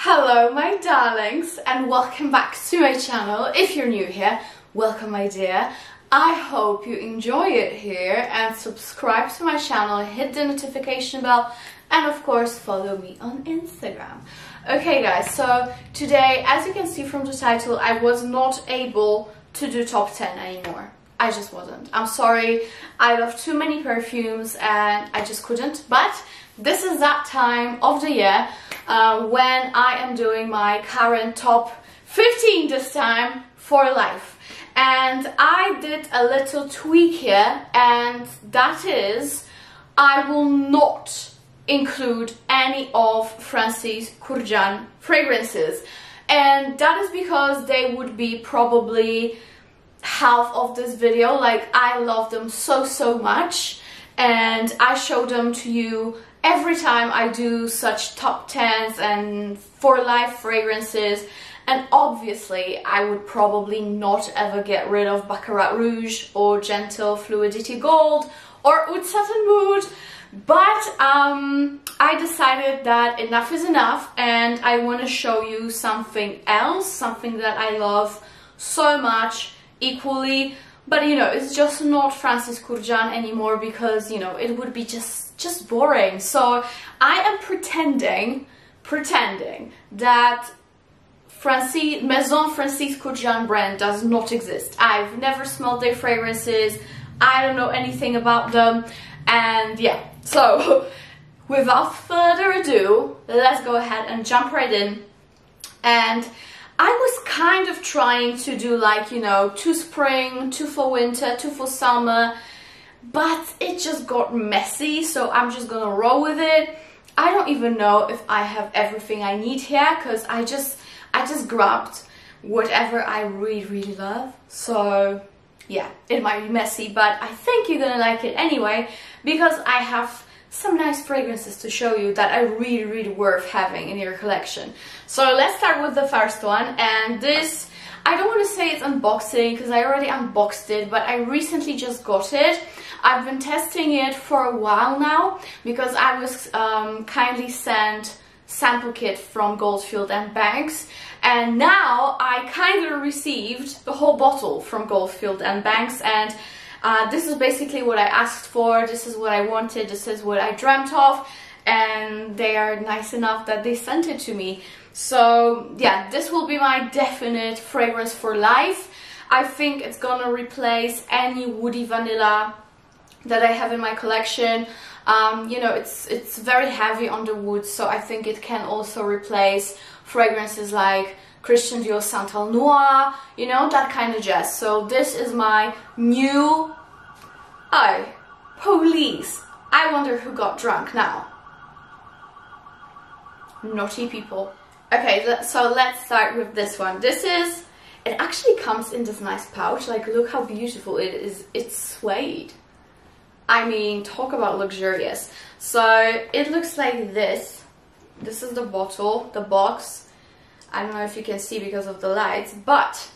Hello my darlings and welcome back to my channel. If you're new here, welcome my dear. I hope you enjoy it here and subscribe to my channel, hit the notification bell and of course follow me on Instagram. Okay guys, so today as you can see from the title I was not able to do top 10 anymore. I just wasn't. I'm sorry, I love too many perfumes and I just couldn't, but this is that time of the year when I am doing my current top 15 this time for life. And I did a little tweak here, and that is I will not include any of Francis Kurkdjian fragrances. And that is because they would be probably half of this video. Like, I love them so much and I show them to you every time I do such top 10s and for life fragrances. And obviously I would probably not ever get rid of Baccarat Rouge or Gentle Fluidity Gold or Oud Satin Mood, but I decided that enough is enough and I want to show you something else, something that I love so much equally. But you know, it's just not Francis Kurkdjian anymore because, you know, it would be just boring. So I am pretending that Maison Francis Kurkdjian brand does not exist. I've never smelled their fragrances. I don't know anything about them. And yeah, so without further ado, let's go ahead and jump right in. And I was kind of trying to do, like, you know, 2 spring, 2 for winter, 2 for summer, but it just got messy, so I'm just gonna roll with it. I don't even know if I have everything I need here because I just grabbed whatever I really love. So yeah, it might be messy, but I think you're gonna like it anyway because I have some nice fragrances to show you that are really worth having in your collection. So let's start with the first one, and this, I don't want to say it's unboxing because I already unboxed it, but I recently just got it. I've been testing it for a while now because I was kindly sent sample kit from Goldfield and Banks, and now I kind of received the whole bottle from Goldfield and Banks, and this is basically what I asked for, this is what I wanted, this is what I dreamt of, and they are nice enough that they sent it to me. So yeah, this will be my definite fragrance for life. I think it's gonna replace any woody vanilla that I have in my collection. You know, it's very heavy on the wood, so I think it can also replace fragrances like Christian Dior Santal Noir, you know, that kind of jazz. So this is my new... Police! I wonder who got drunk now. Naughty people. Okay, so let's start with this one. This is... It actually comes in this nice pouch. Like, look how beautiful it is. It's suede. I mean, talk about luxurious. So it looks like this. This is the bottle, the box. I don't know if you can see because of the lights, but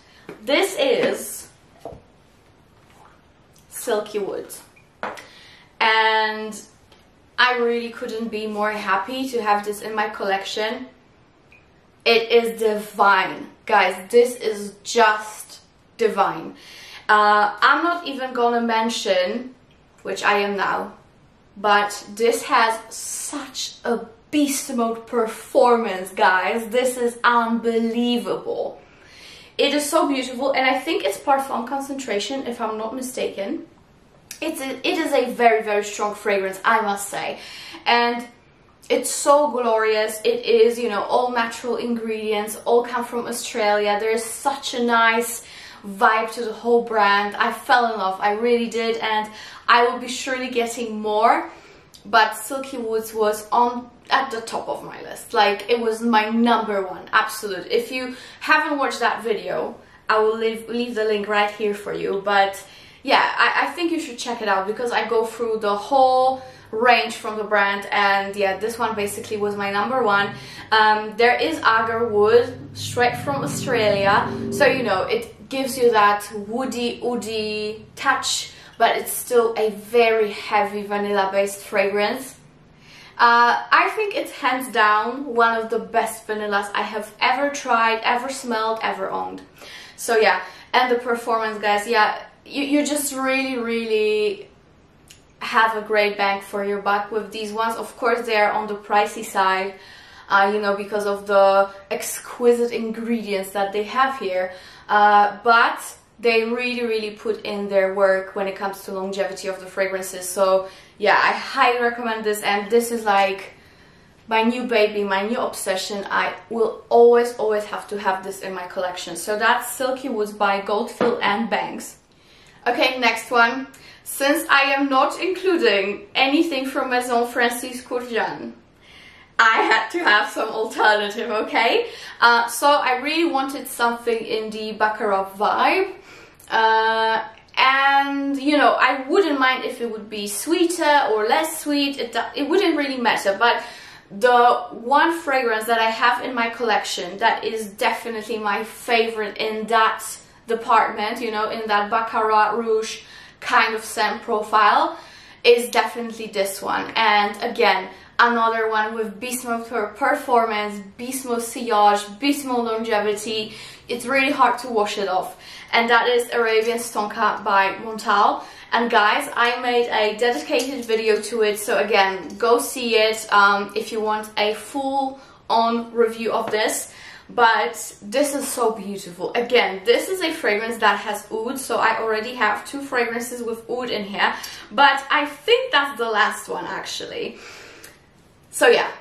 this is Silky Wood. And I really couldn't be more happy to have this in my collection. It is divine. Guys, this is just divine. I'm not even gonna mention, which I am now, but this has such a beast mode performance, guys. This is unbelievable. It is so beautiful, and I think it's Parfum concentration, if I'm not mistaken. It is a very strong fragrance, I must say, and it's so glorious. It is, you know, all natural ingredients, all come from Australia. There is such a nice vibe to the whole brand. I fell in love, I really did, and I will be surely getting more, but Silky Woods was at the top of my list. Like, it was my #1, absolute. If you haven't watched that video, I will leave the link right here for you. But yeah, I think you should check it out because I go through the whole range from the brand, and yeah, this one basically was my #1. There is Agarwood, straight from Australia, so you know, it gives you that woody touch, but it's still a very heavy vanilla based fragrance. I think it's hands down one of the best vanillas I have ever tried, ever smelled, ever owned. So yeah, and the performance, guys, yeah, you just really have a great bang for your buck with these ones. Of course, they are on the pricey side, you know, because of the exquisite ingredients that they have here, but they really put in their work when it comes to longevity of the fragrances. So yeah, I highly recommend this, and this is like my new baby, my new obsession. I will always have to have this in my collection. So that's Silky Woods by Goldfield and Banks. Okay, next one. Since I am not including anything from Maison Francis Kurkdjian, I had to have some alternative, okay? So I really wanted something in the Baccarat vibe. And you know, I wouldn't mind if it would be sweeter or less sweet. It wouldn't really matter, but the one fragrance that I have in my collection that is definitely my favorite in that department, you know, in that Baccarat Rouge kind of scent profile, is definitely this one. And again, another one with beast mode performance, beast mode sillage, beast mode longevity. It's really hard to wash it off, and that is Arabians Tonka by Montale. And guys, I made a dedicated video to it, so again, go see it if you want a full-on review of this. But this is so beautiful. Again, this is a fragrance that has oud, so I already have 2 fragrances with oud in here, but I think that's the last one actually. So yeah,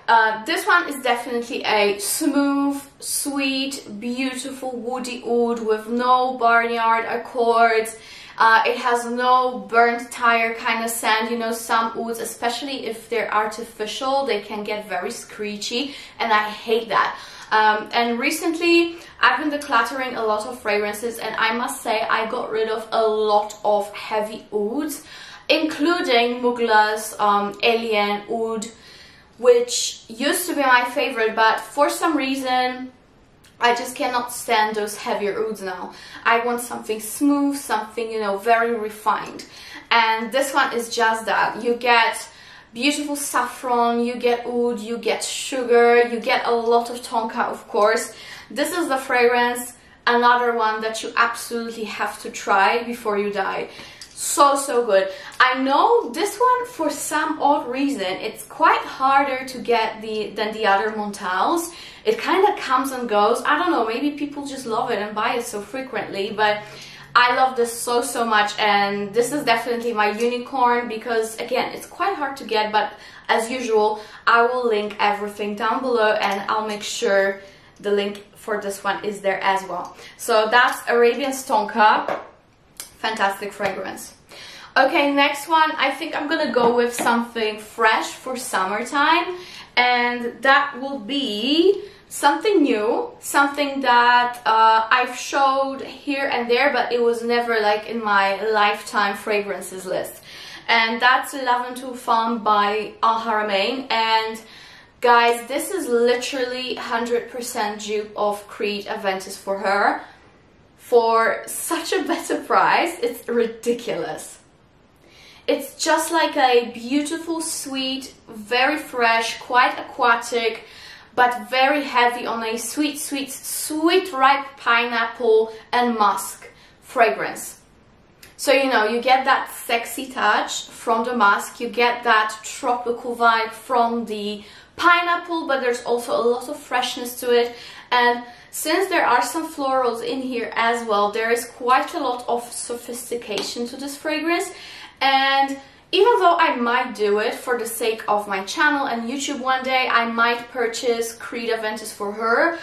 this one is definitely a smooth, sweet, beautiful woody oud with no barnyard accords. It has no burnt tire kind of scent. You know, some ouds, especially if they're artificial, they can get very screechy, and I hate that. And recently I've been decluttering a lot of fragrances, and I must say I got rid of a lot of heavy ouds, including Mugler's Alien Oud, which used to be my favorite, but for some reason I just cannot stand those heavier ouds now. I want something smooth, something, you know, very refined. And this one is just that. You get beautiful saffron, you get oud, you get sugar, you get a lot of tonka, of course. This is the fragrance, another one that you absolutely have to try before you die. So good. I know this one, for some odd reason, it's quite harder to get than the other Montales. It kind of comes and goes. I don't know, maybe people just love it and buy it so frequently, but I love this so much, and this is definitely my unicorn because, again, it's quite hard to get, but as usual, I will link everything down below, and I'll make sure the link for this one is there as well. So that's Arabians Tonka. Fantastic fragrance. Okay, next one, I think I'm gonna go with something fresh for summertime, and that will be something new, something that I've showed here and there, but it was never like in my lifetime fragrances list. And that's Laventure Femme by Haramain. And guys, this is literally 100% dupe of Creed Aventus for her. For such a better price, it's ridiculous. It's just like a beautiful, sweet, very fresh, quite aquatic, but very heavy on a sweet ripe pineapple and musk fragrance. So, you know, you get that sexy touch from the musk, you get that tropical vibe from the pineapple, but there's also a lot of freshness to it. And since there are some florals in here as well, there is quite a lot of sophistication to this fragrance. And even though I might do it for the sake of my channel and YouTube one day, I might purchase Creed Aventus for her,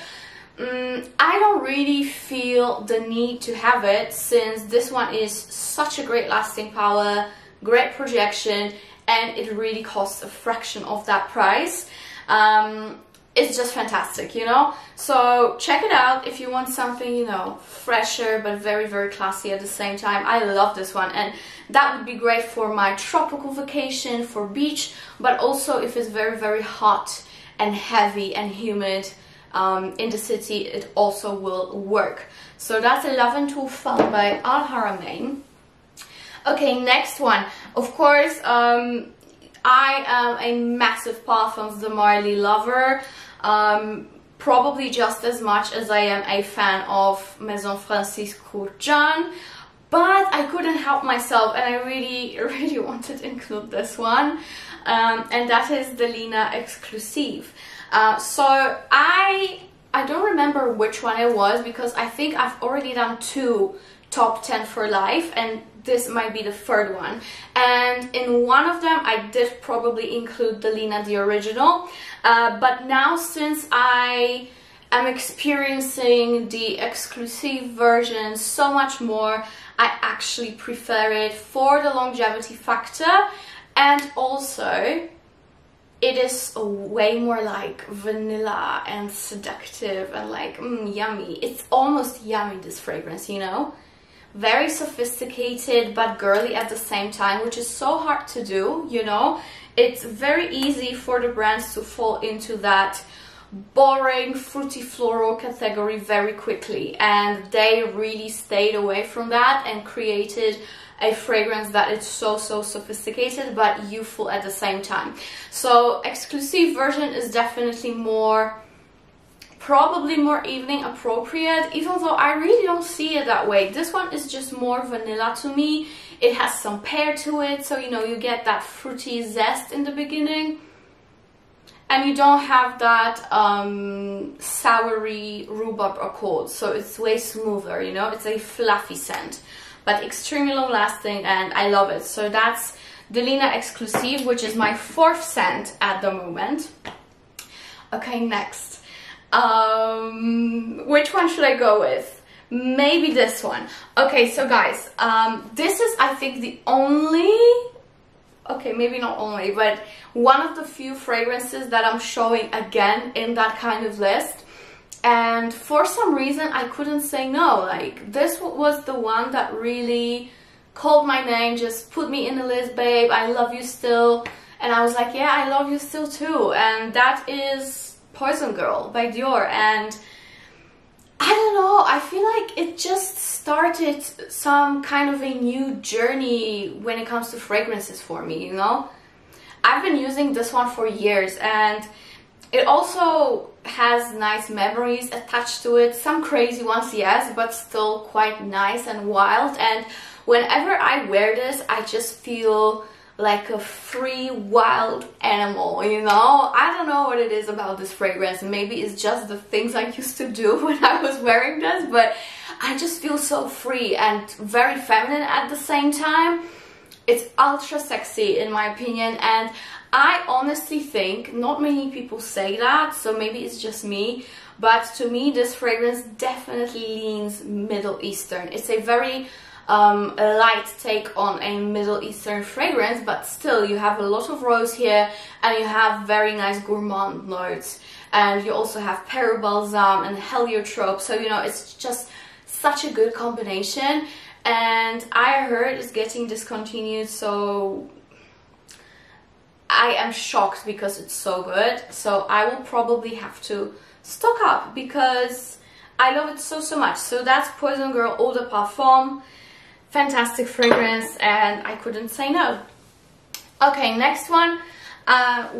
I don't really feel the need to have it, since this one is such a great lasting power, great projection, and it really costs a fraction of that price. It's just fantastic, you know? So check it out if you want something, you know, fresher but very classy at the same time. I love this one, and that would be great for my tropical vacation, for beach, but also if it's very hot and heavy and humid in the city, it also will work. So that's Laventure Femme by Haramain. Okay, next one. Of course, I am a massive Parfums de Marly lover, probably just as much as I am a fan of Maison Francis Kurkdjian, but I couldn't help myself and I really wanted to include this one, and that is Delina Exclusif. So I don't remember which one it was, because I think I've already done 2 top 10 for life, and this might be the 3rd one. And in one of them I did probably include Delina the original, but now since I am experiencing the Exclusif version so much more, I actually prefer it for the longevity factor, and also it is way more like vanilla and seductive and like yummy. It's almost yummy, this fragrance, you know? Very sophisticated but girly at the same time, which is so hard to do, you know? It's very easy for the brands to fall into that boring fruity floral category very quickly, and they really stayed away from that and created a fragrance that is so sophisticated but youthful at the same time. So Exclusif version is definitely probably more evening appropriate, even though I really don't see it that way. This one is just more vanilla to me. It has some pear to it, so you know, you get that fruity zest in the beginning, and you don't have that soury rhubarb accord, so it's way smoother, you know? It's a fluffy scent, but extremely long lasting, and I love it. So that's Delina Exclusif, which is my 4th scent at the moment. Okay, next. Which one should I go with? Maybe this one. Okay, so guys, this is, I think, the only, okay, maybe not only, but one of the few fragrances that I'm showing again in that kind of list. And for some reason I couldn't say no. Like, this was the one that really called my name, just put me in the list, babe, I love you still. And I was like, yeah, I love you still too. And that is Poison Girl by Dior. And I don't know, I feel like it just started some kind of a new journey when it comes to fragrances for me, you know? I've been using this one for years, and it also has nice memories attached to it. Some crazy ones, yes, but still quite nice and wild. And whenever I wear this, I just feel like a free, wild animal, you know? I don't know what it is about this fragrance. Maybe it's just the things I used to do when I was wearing this, but I just feel so free and very feminine at the same time. It's ultra sexy in my opinion, and I honestly think not many people say that, so maybe it's just me, but to me this fragrance definitely leans Middle Eastern. It's a very light take on a Middle Eastern fragrance, but still you have a lot of rose here, and you have very nice gourmand notes, and you also have Parabalsam and Heliotrope, so you know, it's just such a good combination. And I heard it's getting discontinued, so I am shocked because it's so good. So I will probably have to stock up because I love it so much. So that's Poison Girl Eau de Parfum. Fantastic fragrance, and I couldn't say no. Okay, next one.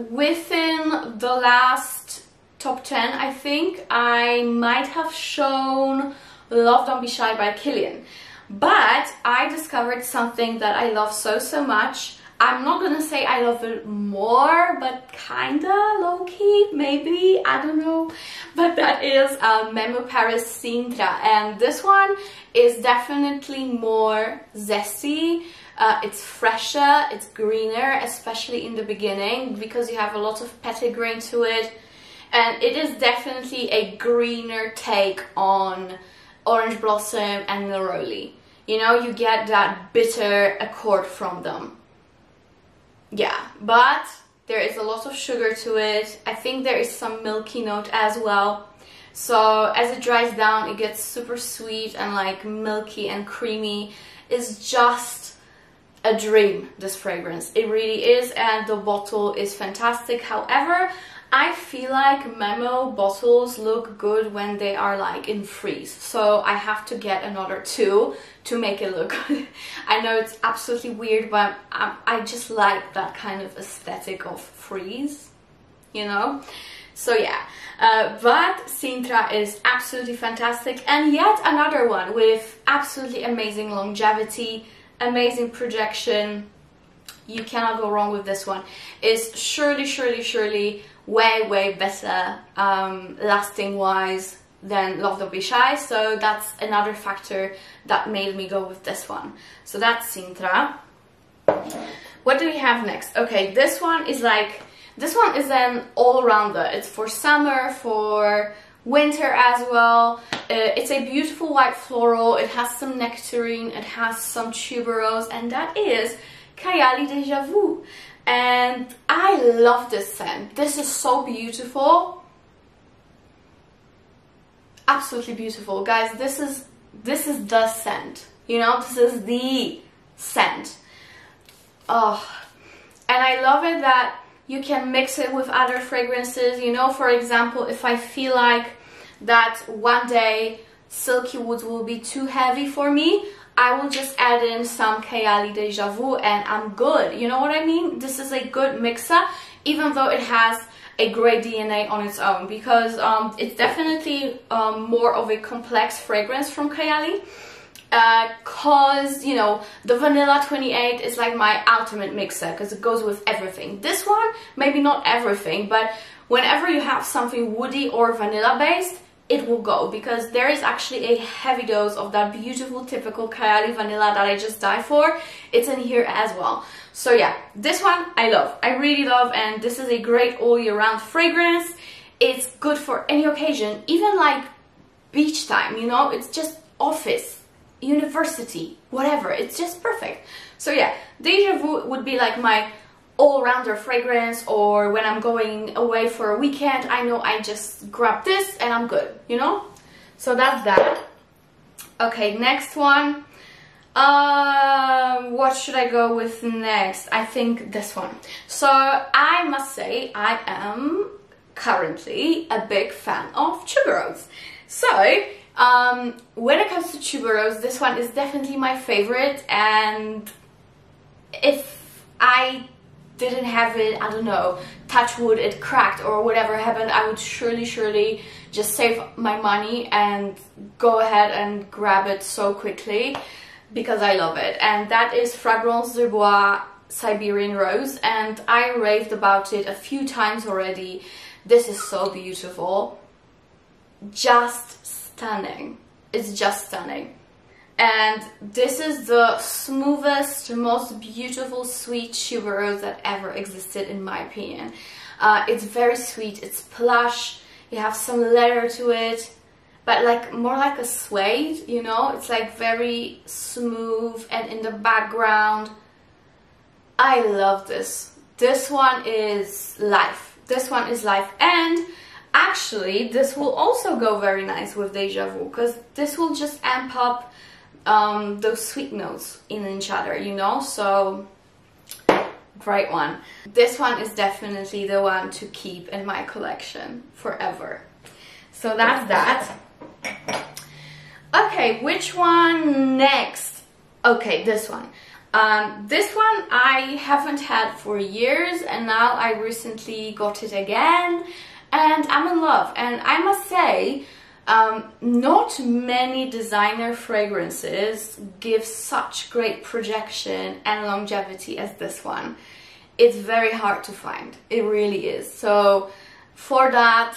Within the last top 10, I think I might have shown Love Don't Be Shy by Kilian. But I discovered something that I love so much. I'm not gonna say I love it more, but kinda low-key, maybe, I don't know. But that is Memo Paris Sintra, and this one is definitely more zesty. It's fresher, it's greener, especially in the beginning, because you have a lot of petitgrain to it. And it is definitely a greener take on Orange Blossom and Neroli. You know, you get that bitter accord from them. Yeah, but there is a lot of sugar to it. I think there is some milky note as well. So as it dries down, it gets super sweet and like milky and creamy. It's just a dream, this fragrance. It really is, and the bottle is fantastic. However, I feel like Memo bottles look good when they are like in freeze, so I have to get another 2 to make it look good. I know it's absolutely weird, but I just like that kind of aesthetic of freeze, you know? So yeah, but Sintra is absolutely fantastic, and yet another one with absolutely amazing longevity, amazing projection. You cannot go wrong with this one. Is surely way better lasting wise than Love Don't Be Shy, so that's another factor that made me go with this one. So that's Sintra. What do we have next? Okay, this one is an all-rounder. It's for summer, for winter as well. It's a beautiful white floral. It has some nectarine, it has some tuberose, and that is Kayali Deja Vu. And I love this scent. This is so beautiful. Absolutely beautiful. Guys, this is the scent. You know, this is the scent. Oh, and I love it that you can mix it with other fragrances. You know, for example, if I feel like that one day Silky Woods will be too heavy for me, I will just add in some Kayali Deja Vu and I'm good. You know what I mean? This is a good mixer, even though it has a great DNA on its own, because it's definitely more of a complex fragrance from Kayali. Cause, you know, the Vanilla 28 is like my ultimate mixer because it goes with everything. This one, maybe not everything, but whenever you have something woody or vanilla based, it will go, because there is actually a heavy dose of that beautiful typical Kayali vanilla that I just die for. It's in here as well. So yeah, this one I love. I really love, and this is a great all year round fragrance. It's good for any occasion, even like beach time, you know, it's just office, university, whatever. It's just perfect. So yeah, Deja Vu would be like my all-rounder fragrance, or when I'm going away for a weekend, I know I just grab this and I'm good, you know? So that's that. Okay, next one. What should I go with next? I think this one. So I must say I am currently a big fan of tuberose. So when it comes to tuberose, this one is definitely my favorite, and if I didn't have it, I don't know, touch wood, it cracked or whatever happened, I would surely just save my money and go ahead and grab it so quickly, because I love it. And that is Fragrance de Bois Siberian Rose, and I raved about it a few times already. This is so beautiful, just stunning. It's just stunning. And this is the smoothest, most beautiful sweet tuberose that ever existed, in my opinion. It's very sweet, it's plush, you have some leather to it, but like more like a suede, you know? It's like very smooth, and in the background, I love this. This one is life. This one is life. And actually, this will also go very nice with Deja Vu, because this will just amp up those sweet notes in each other, you know? So great one. This one is definitely the one to keep in my collection forever. So that's that. Okay, which one next? Okay, this one. This one I haven't had for years, and now I recently got it again and I'm in love. And I must say, not many designer fragrances give such great projection and longevity as this one. It's very hard to find. It really is. So for that,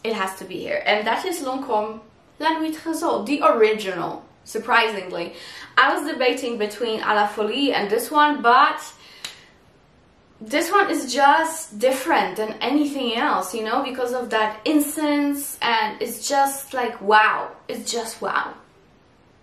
it has to be here. And that is Lancome La Nuit Tresor, the original, surprisingly. I was debating between A La Folie and this one, but this one is just different than anything else, you know, because of that incense, and it's just like wow. It's just wow.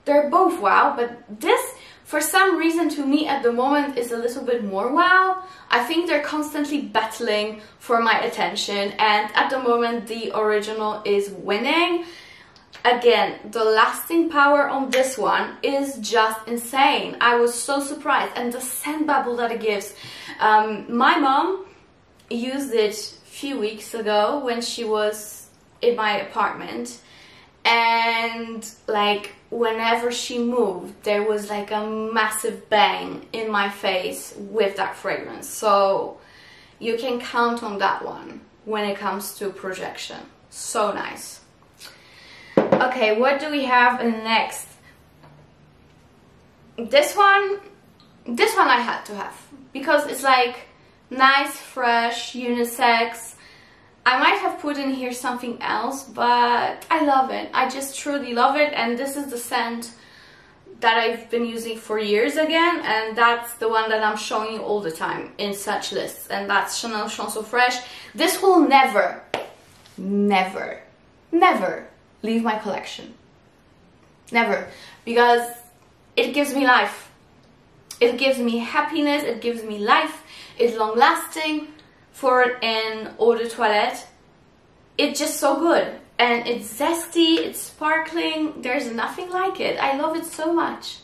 They're both wow, but this, for some reason, to me at the moment is a little bit more wow. I think they're constantly battling for my attention, and at the moment the original is winning. Again, the lasting power on this one is just insane. I was so surprised, and the scent bubble that it gives. My mom used it a few weeks ago when she was in my apartment, and like whenever she moved there was like a massive bang in my face with that fragrance. So you can count on that one when it comes to projection. So nice. Okay, what do we have next? This one I had to have because it's like nice, fresh, unisex. I might have put in here something else, but I love it. I just truly love it, and this is the scent that I've been using for years again, and that's the one that I'm showing you all the time in such lists, and that's Chanel Chanson Fraiche. This will never, never, never leave my collection. Never. Because it gives me life. It gives me happiness, it gives me life, it's long lasting. For an eau de toilette, it's just so good, and it's zesty, it's sparkling, there's nothing like it. I love it so much.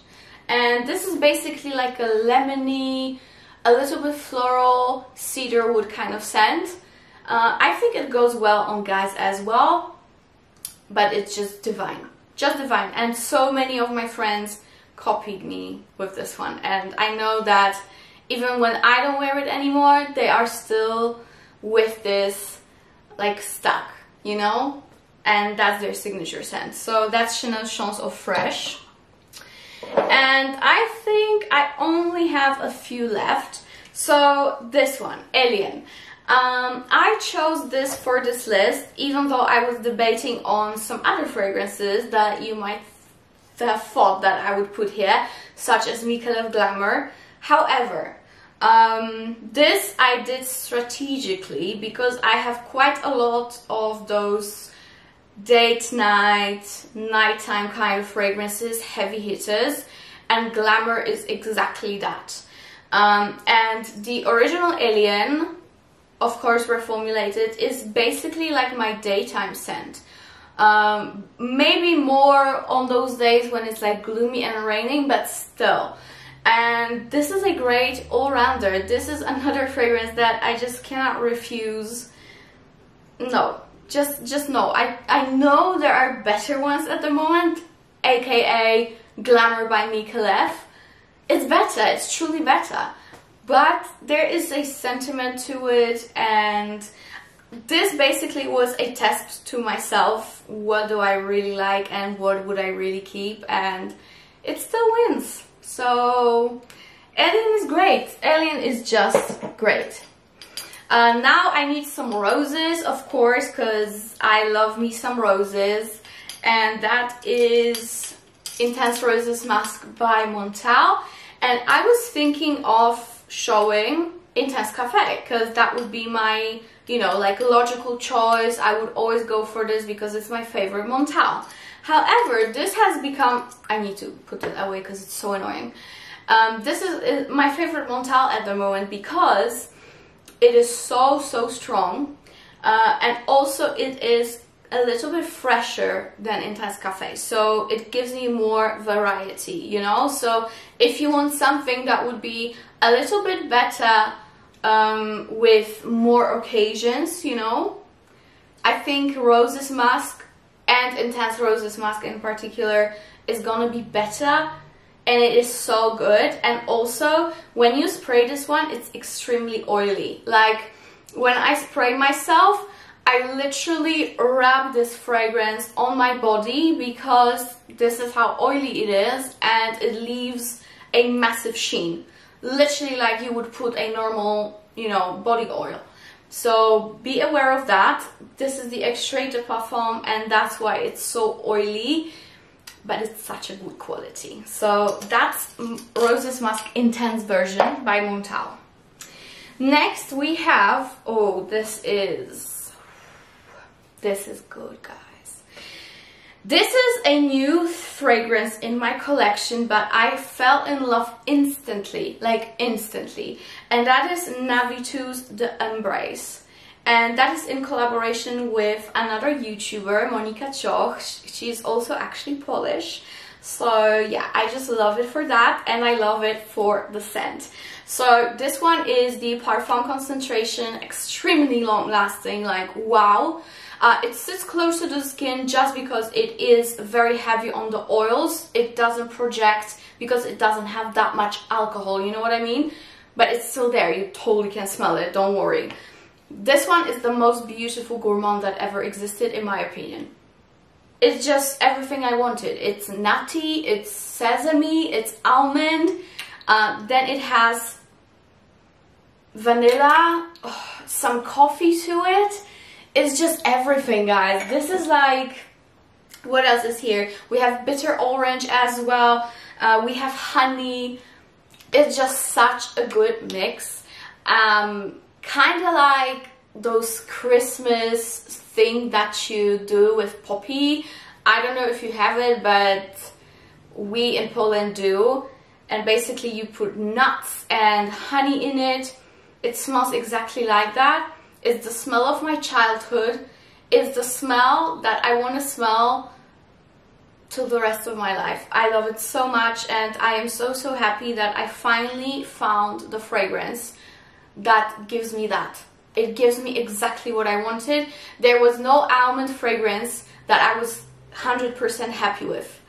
And this is basically like a lemony, a little bit floral, cedarwood kind of scent. I think it goes well on guys as well, but it's just divine, and so many of my friends copied me with this one, and I know that even when I don't wear it anymore, they are still with this like stuck, you know, and that's their signature scent. So that's Chanel Chanson Fraiche, and I think I only have a few left. So this one, Alien. I chose this for this list, even though I was debating on some other fragrances that you might have thought that I would put here, such as Michel Glamour. However, this I did strategically because I have quite a lot of those date night, nighttime kind of fragrances, heavy hitters, and Glamour is exactly that. And the original Alien, of course reformulated, is basically like my daytime scent. Maybe more on those days when it's like gloomy and raining, but still. And this is a great all-rounder. This is another fragrance that I just cannot refuse. No, just no. I know there are better ones at the moment, aka Glamour by Michel. It's better, it's truly better. But there is a sentiment to it, and this basically was a test to myself. What do I really like and what would I really keep? And it still wins. So Alien is great. Alien is just great. Now I need some roses, of course, because I love me some roses, and that is Intense Roses Musk by Montale. And I was thinking of showing Intense Cafe, because that would be my, you know, like logical choice. I would always go for this because it's my favorite Montale. However, this has become, I need to put it away because it's so annoying. This is my favorite Montale at the moment because it is so strong, and also it is a little bit fresher than Intense Cafe, so it gives me more variety, you know. So if you want something that would be a little bit better with more occasions, you know, I think Roses Musk and Intense Roses Musk in particular is gonna be better, and it is so good. And also when you spray this one, it's extremely oily. Like when I spray myself, I literally rub this fragrance on my body because this is how oily it is, and it leaves a massive sheen, literally like you would put a normal, you know, body oil. So be aware of that. This is the Extrait de Parfum, and that's why it's so oily, but it's such a good quality. So that's Roses Musk Intense version by Montale. Next we have, oh, this is good, guys. This is a new fragrance in my collection, but I fell in love instantly, like instantly. And that is Navitus The Embrace. And that is in collaboration with another YouTuber, Monika Cioch. She's also actually Polish. So yeah, I just love it for that, and I love it for the scent. So this one is the Parfum concentration, extremely long lasting, like wow. It sits close to the skin just because it is very heavy on the oils. It doesn't project because it doesn't have that much alcohol, you know what I mean? But it's still there, you totally can smell it, don't worry. This one is the most beautiful gourmand that ever existed, in my opinion. It's just everything I wanted. It's nutty, it's sesame, it's almond, then it has vanilla, some coffee to it. It's just everything, guys. This is like, what else is here? We have bitter orange as well. We have honey. It's just such a good mix. Kind of like those Christmas thing that you do with poppy. I don't know if you have it, but we in Poland do. And basically you put nuts and honey in it. It smells exactly like that. It's the smell of my childhood. It's the smell that I want to smell till the rest of my life. I love it so much, and I am so happy that I finally found the fragrance that gives me that. It gives me exactly what I wanted. There was no almond fragrance that I was 100% happy with.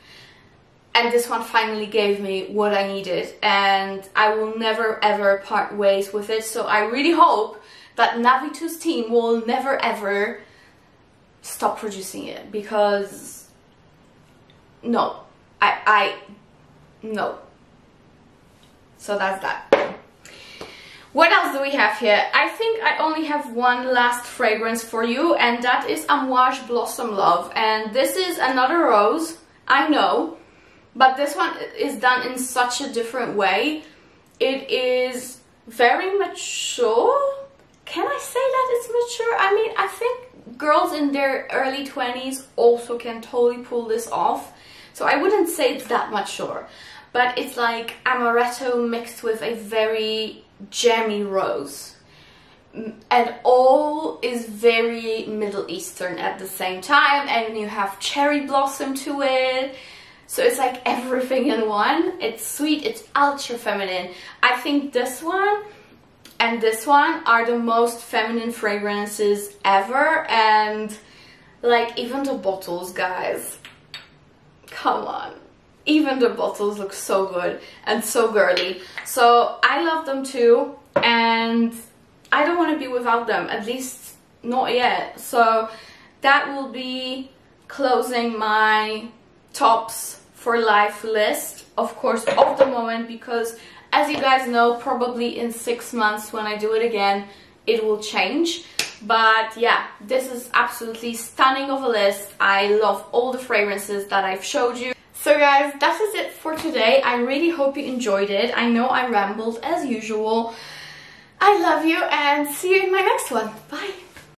And this one finally gave me what I needed, and I will never ever part ways with it. So I really hope that Navitus team will never ever stop producing it, because no, no. So that's that. What else do we have here? I think I only have one last fragrance for you, and that is Amouage Blossom Love. And this is another rose, I know, but this one is done in such a different way. It is very mature. Can I say that it's mature? I mean, I think girls in their early 20s also can totally pull this off. So I wouldn't say it's that mature, but it's like amaretto mixed with a very jammy rose. And all is very Middle Eastern at the same time, and you have cherry blossom to it. So it's like everything in one. It's sweet, it's ultra feminine. I think this one and this one are the most feminine fragrances ever, and like even the bottles, guys, come on, even the bottles look so good and so girly. So I love them too, and I don't want to be without them, at least not yet. So that will be closing my tops for life list, of course, of the moment, because as you guys know, probably in 6 months when I do it again, it will change. But yeah, this is absolutely stunning of a list. I love all the fragrances that I've showed you. So guys, that is it for today. I really hope you enjoyed it. I know I rambled as usual. I love you, and see you in my next one. Bye!